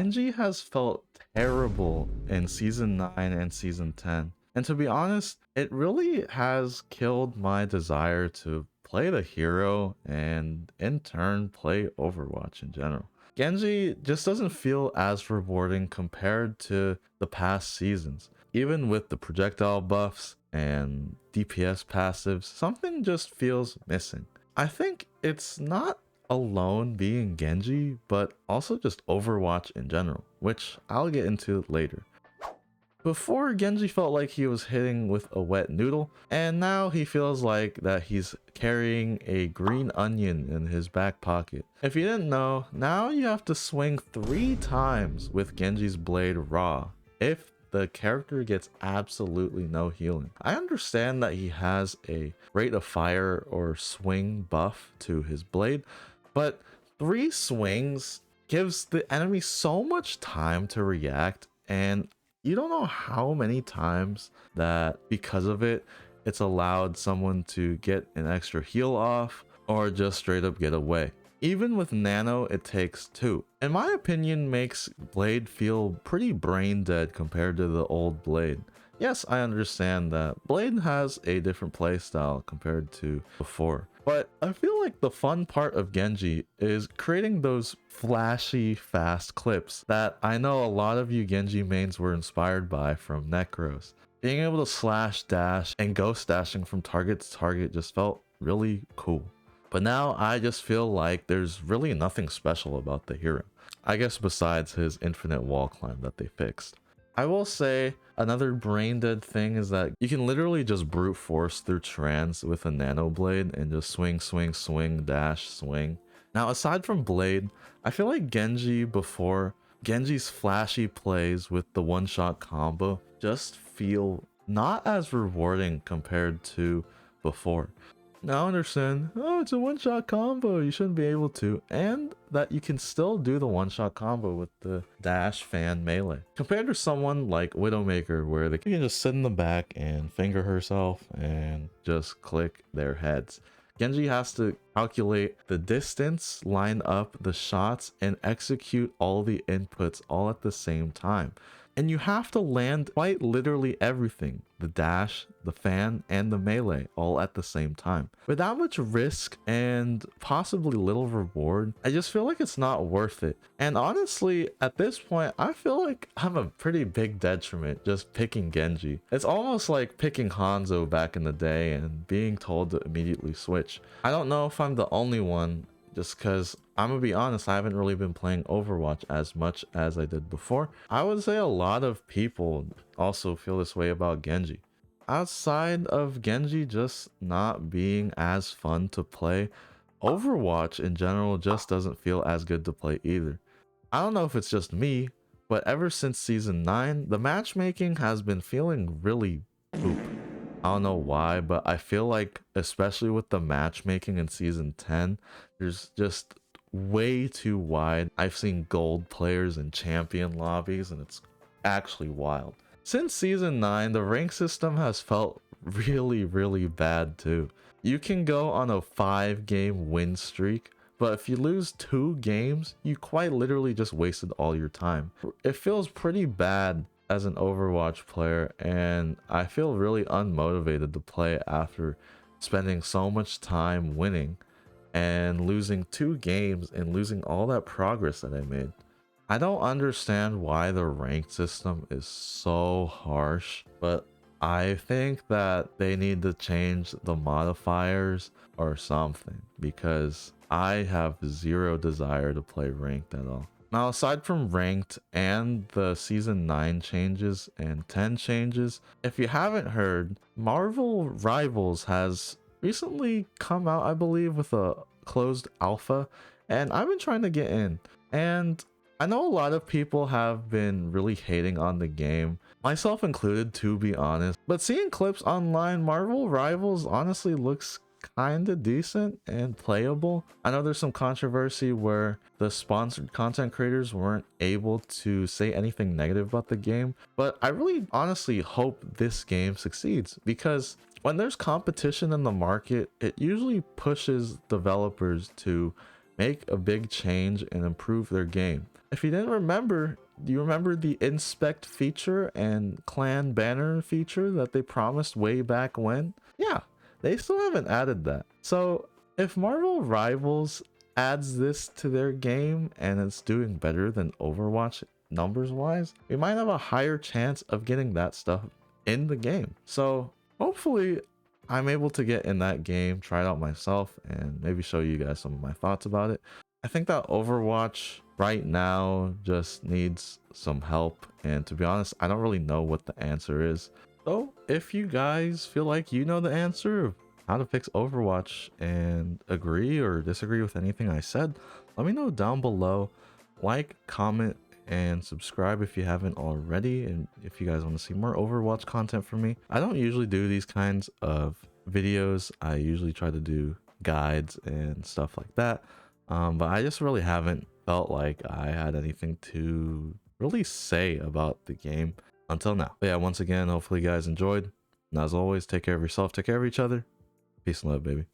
Genji has felt terrible in Season 9 and Season 10. And to be honest, it really has killed my desire to play the hero and in turn play Overwatch in general. Genji just doesn't feel as rewarding compared to the past seasons. Even with the projectile buffs and DPS passives, something just feels missing. I think it's not alone being Genji, but also just Overwatch in general, which I'll get into later. Before, Genji felt like he was hitting with a wet noodle, and now he feels like that he's carrying a green onion in his back pocket. If you didn't know, now you have to swing 3 times with Genji's blade raw if the character gets absolutely no healing. I understand that he has a rate of fire or swing buff to his blade, but 3 swings gives the enemy so much time to react, and you don't know how many times that because of it, it's allowed someone to get an extra heal off or just straight up get away. Even with Nano, it takes 2. In my opinion, makes Blade feel pretty brain dead compared to the old Blade. Yes, I understand that Blade has a different playstyle compared to before, but I feel like the fun part of Genji is creating those flashy, fast clips that I know a lot of you Genji mains were inspired by from Necros. Being able to slash, dash, and ghost dashing from target to target just felt really cool. But now I just feel like there's really nothing special about the hero. I guess besides his infinite wall climb that they fixed. I will say another brain dead thing is that you can literally just brute force through trans with a nano blade and just swing, swing, swing, dash, swing. Now aside from Blade, I feel like Genji's flashy plays with the one-shot combo just feel not as rewarding compared to before. Now I understand, oh, it's a one-shot combo, you shouldn't be able to, and that you can still do the one-shot combo with the dash fan melee. Compared to someone like Widowmaker, where they can just sit in the back and finger herself and just click their heads. Genji has to calculate the distance, line up the shots, and execute all the inputs all at the same time. And you have to land quite literally everything, the dash, the fan, and the melee all at the same time. With that much risk and possibly little reward, I just feel like it's not worth it. And honestly, at this point, I feel like I'm a pretty big detriment just picking Genji. It's almost like picking Hanzo back in the day and being told to immediately switch. I don't know if I'm the only one, just because I'm gonna be honest, I haven't really been playing Overwatch as much as I did before. I would say a lot of people also feel this way about Genji. Outside of Genji just not being as fun to play, Overwatch in general just doesn't feel as good to play either. I don't know if it's just me, but ever since Season 9, the matchmaking has been feeling really poop. I don't know why, but I feel like, especially with the matchmaking in Season 10, there's just way too wide. I've seen gold players in champion lobbies, and it's actually wild. Since Season 9, the rank system has felt really bad too. You can go on a 5-game win streak, but if you lose 2 games, you quite literally just wasted all your time. It feels pretty bad as an Overwatch player, and I feel really unmotivated to play after spending so much time winning and losing 2 games and losing all that progress that I made. I don't understand why the ranked system is so harsh, but I think that they need to change the modifiers or something, because I have zero desire to play ranked at all. Now, aside from ranked and the Season 9 changes and 10 changes, if you haven't heard, Marvel Rivals has recently come out, I believe, with a closed alpha, and I've been trying to get in. And I know a lot of people have been really hating on the game, myself included, to be honest, but seeing clips online, Marvel Rivals honestly looks kinda decent and playable. I know there's some controversy where the sponsored content creators weren't able to say anything negative about the game, but I really honestly hope this game succeeds, because when there's competition in the market, it usually pushes developers to make a big change and improve their game. If you didn't remember, do you remember the inspect feature and clan banner feature that they promised way back when? Yeah, they still haven't added that. So if Marvel Rivals adds this to their game and it's doing better than Overwatch numbers wise, we might have a higher chance of getting that stuff in the game. So hopefully I'm able to get in that game, try it out myself, and maybe show you guys some of my thoughts about it. I think that Overwatch right now just needs some help, and to be honest, I don't really know what the answer is. So if you guys feel like you know the answer of how to fix Overwatch and agree or disagree with anything I said, let me know down below. Like, comment, and subscribe if you haven't already, and if you guys want to see more Overwatch content from me. I don't usually do these kinds of videos. I usually try to do guides and stuff like that, but I just really haven't felt like I had anything to really say about the game until now. But yeah, once again, hopefully you guys enjoyed, and as always, take care of yourself, take care of each other. Peace and love, baby.